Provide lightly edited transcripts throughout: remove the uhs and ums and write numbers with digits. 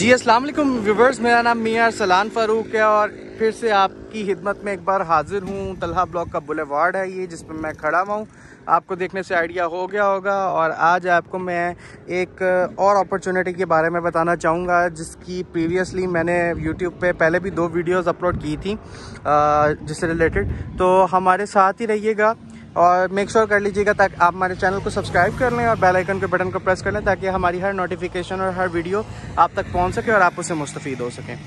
जी अस्सलाम वालेकुम व्यूवर्स, मेरा नाम मियां अरसलान फ़ारूक है और फिर से आपकी खिदमत में एक बार हाजिर हूँ। तलहा ब्लॉक का बुलेवार्ड है ये, जिस पर मैं खड़ा हूँ। आपको देखने से आइडिया हो गया होगा। और आज आपको मैं एक और अपॉर्चुनिटी के बारे में बताना चाहूँगा, जिसकी प्रीवियसली मैंने यूट्यूब पे पहले भी 2 वीडियोस अपलोड की थी जिससे रिलेटेड। तो हमारे साथ ही रहिएगा और मेक श्योर कर लीजिएगा ताकि आप हमारे चैनल को सब्सक्राइब कर लें और बेल आइकन के बटन को प्रेस कर लें, ताकि हमारी हर नोटिफिकेशन और हर वीडियो आप तक पहुंच सके और आप उससे मुस्तफ़ीद हो सकें।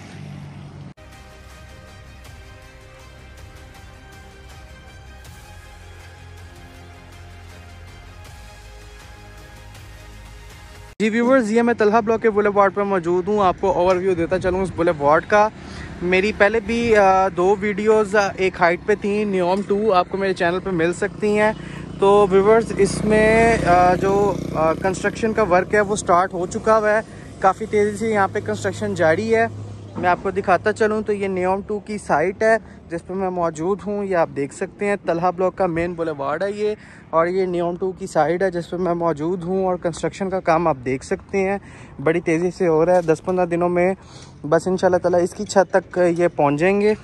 जी व्यूवर्स, ये मैं तलहा ब्लॉक के बुलेवार्ड पर मौजूद हूँ। आपको ओवरव्यू देता चलूँ इस बुलेवार्ड का। मेरी पहले भी 2 वीडियोस एक हाइट पे थी, नियोम 2 आपको मेरे चैनल पे मिल सकती हैं। तो व्यूवर्स, इसमें जो कंस्ट्रक्शन का वर्क है वो स्टार्ट हो चुका हुआ है। काफ़ी तेज़ी से यहाँ पे कंस्ट्रक्शन जारी है। मैं आपको दिखाता चलूँ तो ये नियोम 2 की साइट है जिस पर मैं मौजूद हूँ। ये आप देख सकते हैं, तलहा ब्लॉक का मेन बुलेवार्ड है ये, और ये नियोम 2 की साइट है जिस पर मैं मौजूद हूँ। और कंस्ट्रक्शन का काम आप देख सकते हैं बड़ी तेज़ी से हो रहा है। 10-15 दिनों में बस इंशाल्लाह ताला इसकी छत तक ये पहुँच जाएंगे।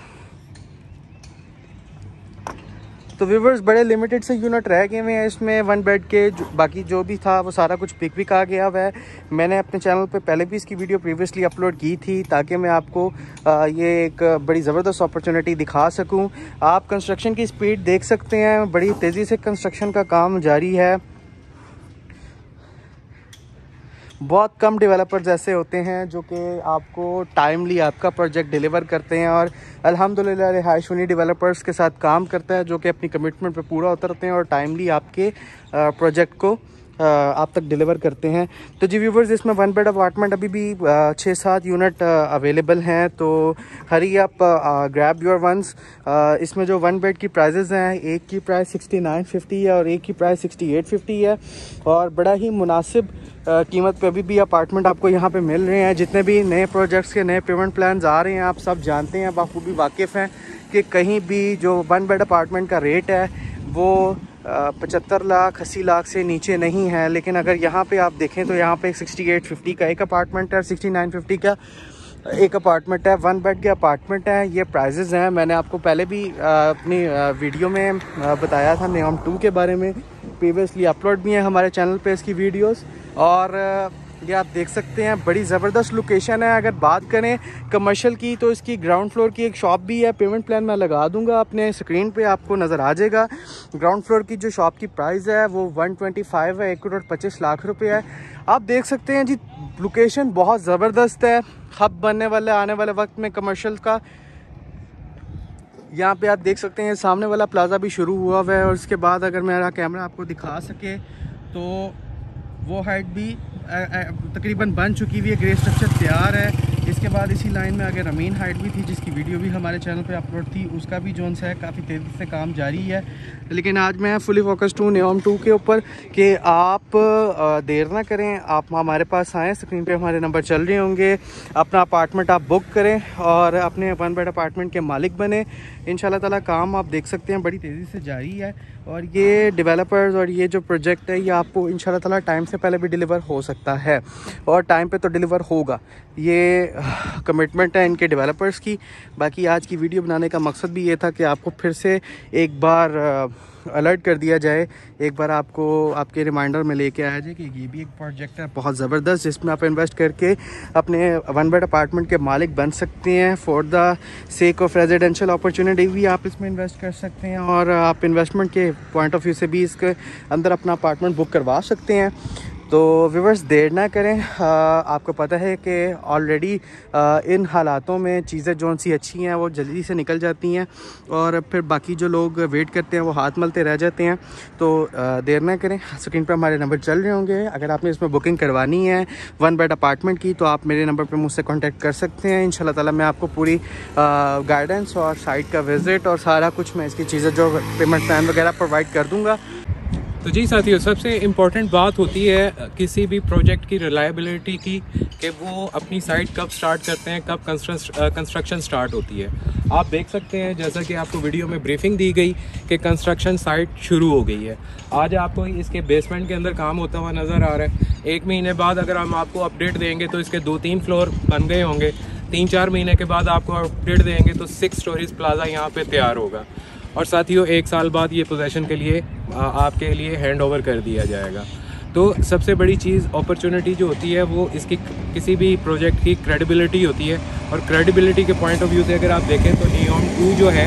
तो व्यूवर्स, बड़े लिमिटेड से यूनिट रह गए हुए हैं इसमें 1 बेड के। बाकी जो भी था वो सारा कुछ पिक आ गया हुआ है। मैंने अपने चैनल पे पहले भी इसकी वीडियो प्रीवियसली अपलोड की थी ताकि मैं आपको ये एक बड़ी ज़बरदस्त अपॉर्चुनिटी दिखा सकूं। आप कंस्ट्रक्शन की स्पीड देख सकते हैं, बड़ी तेज़ी से कंस्ट्रक्शन का काम जारी है। बहुत कम डेवलपर्स ऐसे होते हैं जो कि आपको टाइमली आपका प्रोजेक्ट डिलीवर करते हैं, और अल्हम्दुलिल्लाह रिहाइश उन्हीं डेवलपर्स के साथ काम करता है जो कि अपनी कमिटमेंट पे पूरा उतरते हैं और टाइमली आपके प्रोजेक्ट को आप तक डिलीवर करते हैं। तो जी व्यूवर्स, इसमें 1 बेड अपार्टमेंट अभी भी 6-7 यूनिट अवेलेबल हैं। तो हरी आप ग्रैब योर वंस। इसमें जो 1 बेड की प्राइजेज़ हैं, एक की प्राइस 6950 है और एक की प्राइस 6850 है। और बड़ा ही मुनासिब कीमत पे अभी भी अपार्टमेंट आपको यहाँ पे मिल रहे हैं। जितने भी नए प्रोजेक्ट्स के नए पेमेंट प्लान्स आ रहे हैं, आप सब जानते हैं, बखूबी वाकिफ़ हैं कि कहीं भी जो 1 बेड अपार्टमेंट का रेट है वो 75 लाख 80 लाख से नीचे नहीं है। लेकिन अगर यहाँ पे आप देखें तो यहाँ पे 6850 का एक अपार्टमेंट है, 6950 का एक अपार्टमेंट है। 1 बेड के अपार्टमेंट है। ये प्राइजेज़ हैं, मैंने आपको पहले भी अपनी वीडियो में बताया था नियोम 2 के बारे में। प्रीवियसली अपलोड भी है हमारे चैनल पे इसकी वीडियोस। और ये आप देख सकते हैं, बड़ी ज़बरदस्त लोकेशन है। अगर बात करें कमर्शियल की तो इसकी ग्राउंड फ्लोर की एक शॉप भी है। पेमेंट प्लान मैं लगा दूंगा अपने स्क्रीन पे, आपको नज़र आ जाएगा। ग्राउंड फ्लोर की जो शॉप की प्राइस है वो 125 है, 1,25,00,000 रुपये है। आप देख सकते हैं जी, लोकेशन बहुत ज़बरदस्त है। हब बनने वाले आने वाले वक्त में कमर्शियल का। यहाँ पे आप देख सकते हैं सामने वाला प्लाजा भी शुरू हुआ हुआ है। और उसके बाद अगर मेरा कैमरा आपको दिखा सके तो वो हाइट भी तकरीबन बन चुकी हुई है, ग्रे स्ट्रक्चर तैयार है। इसके बाद इसी लाइन में अगर रमीन हाइट भी थी जिसकी वीडियो भी हमारे चैनल पे अपलोड थी, उसका भी जोन सा है काफ़ी तेज़ी से काम जारी है। लेकिन आज मैं फुली फोकस्ड हूँ नियोम 2 के ऊपर कि आप देर ना करें, आप हमारे पास आएँ। स्क्रीन पे हमारे नंबर चल रहे होंगे। अपना अपार्टमेंट आप बुक करें और अपने 1 बेड अपार्टमेंट के मालिक बने। इंशाल्लाह ताला काम आप देख सकते हैं बड़ी तेज़ी से जारी है। और ये डेवलपर्स और ये जो प्रोजेक्ट है ये आपको इंशाल्लाह ताला टाइम से पहले भी डिलीवर हो सकता है, और टाइम पे तो डिलीवर होगा। ये कमिटमेंट है इनके डेवलपर्स की। बाकी आज की वीडियो बनाने का मकसद भी ये था कि आपको फिर से एक बार अलर्ट कर दिया जाए, एक बार आपको आपके रिमाइंडर में लेके आया जाए कि ये भी एक प्रोजेक्ट है बहुत ज़बरदस्त, जिसमें आप इन्वेस्ट करके अपने 1 बेड अपार्टमेंट के मालिक बन सकते हैं। For the sake of residential opportunity भी आप इसमें इन्वेस्ट कर सकते हैं, और आप इन्वेस्टमेंट के पॉइंट ऑफ व्यू से भी इसके अंदर अपना अपार्टमेंट बुक करवा सकते हैं। तो व्यूवर्स, देर ना करें। आपको पता है कि ऑलरेडी इन हालातों में चीज़ें जो सी अच्छी हैं वो जल्दी से निकल जाती हैं, और फिर बाकी जो लोग वेट करते हैं वो हाथ मलते रह जाते हैं। तो देर ना करें, स्क्रीन पर हमारे नंबर चल रहे होंगे। अगर आपने इसमें बुकिंग करवानी है 1 बेड अपार्टमेंट की तो आप मेरे नंबर पर मुझसे कॉन्टैक्ट कर सकते हैं। इंशाल्लाह ताला मैं आपको पूरी गाइडेंस और साइट का विज़िट और सारा कुछ मैं इसकी चीज़ें जो पेमेंट प्लान वगैरह प्रोवाइड कर दूँगा। तो जी साथियों, सबसे इम्पॉर्टेंट बात होती है किसी भी प्रोजेक्ट की रिलायबिलिटी की, कि वो अपनी साइट कब स्टार्ट करते हैं, कब कंस्ट्रक्शन स्टार्ट होती है। आप देख सकते हैं जैसा कि आपको वीडियो में ब्रीफिंग दी गई कि कंस्ट्रक्शन साइट शुरू हो गई है। आज आपको इसके बेसमेंट के अंदर काम होता हुआ नज़र आ रहा है। 1 महीने बाद अगर हम आपको अपडेट देंगे तो इसके 2-3 फ्लोर बन गए होंगे। 3-4 महीने के बाद आपको अपडेट देंगे तो 6 स्टोरीज प्लाजा यहाँ पे तैयार होगा। और साथियों, 1 साल बाद ये पोजेसन के लिए आपके लिए हैंड ओवर कर दिया जाएगा। तो सबसे बड़ी चीज़ अपॉर्चुनिटी जो होती है वो इसकी किसी भी प्रोजेक्ट की क्रेडिबिलिटी होती है। और क्रेडिबिलिटी के पॉइंट ऑफ व्यू से अगर आप देखें तो नियॉन 2 जो है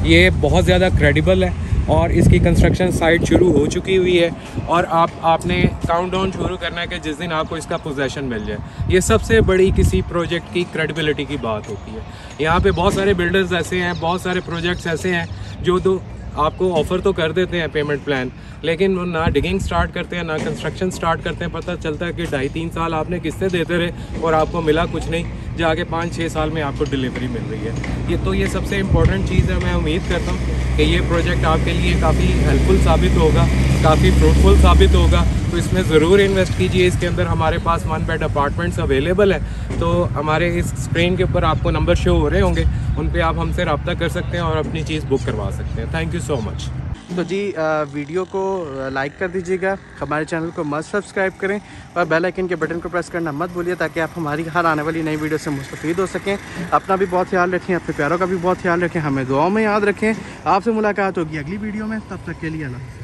ये बहुत ज़्यादा क्रेडिबल है और इसकी कंस्ट्रक्शन साइट शुरू हो चुकी हुई है। और आपने काउंटडाउन शुरू करना है कि जिस दिन आपको इसका पोजेसन मिल जाए। ये सबसे बड़ी किसी प्रोजेक्ट की क्रेडिबिलिटी की बात होती है। यहाँ पे बहुत सारे बिल्डर्स ऐसे हैं, बहुत सारे प्रोजेक्ट्स ऐसे हैं जो तो आपको ऑफ़र तो कर देते हैं पेमेंट प्लान, लेकिन वो ना डिगिंग स्टार्ट करते हैं ना कंस्ट्रक्शन स्टार्ट करते हैं। पता चलता है कि 2.5-3 साल आपने किस्तें देते रहे और आपको मिला कुछ नहीं, जाके 5-6 साल में आपको डिलीवरी मिल रही है। ये सबसे इम्पोर्टेंट चीज़ है। मैं उम्मीद करता हूँ कि ये प्रोजेक्ट आपके लिए काफ़ी हेल्पफुल साबित होगा, काफ़ी फ्रूटफुल साबित होगा। तो इसमें ज़रूर इन्वेस्ट कीजिए। इसके अंदर हमारे पास 1 बेड अपार्टमेंट्स अवेलेबल हैं। तो हमारे इस स्क्रीन के ऊपर आपको नंबर शो हो रहे होंगे, उन पे आप हमसे रब्ता कर सकते हैं और अपनी चीज़ बुक करवा सकते हैं। Thank you so much. तो जी वीडियो को लाइक कर दीजिएगा, हमारे चैनल को मस्ट सब्सक्राइब करें और बेल आइकन के बटन को प्रेस करना मत भूलिए, ताकि आप हमारी हर आने वाली नई वीडियो से मुस्तफ़ीद हो सकें। अपना भी बहुत ख्याल रखें, अपने प्यारों का भी बहुत ख्याल रखें, हमें दुआओं में याद रखें। आपसे मुलाकात होगी अगली वीडियो में, तब तक के लिए अल्लाह।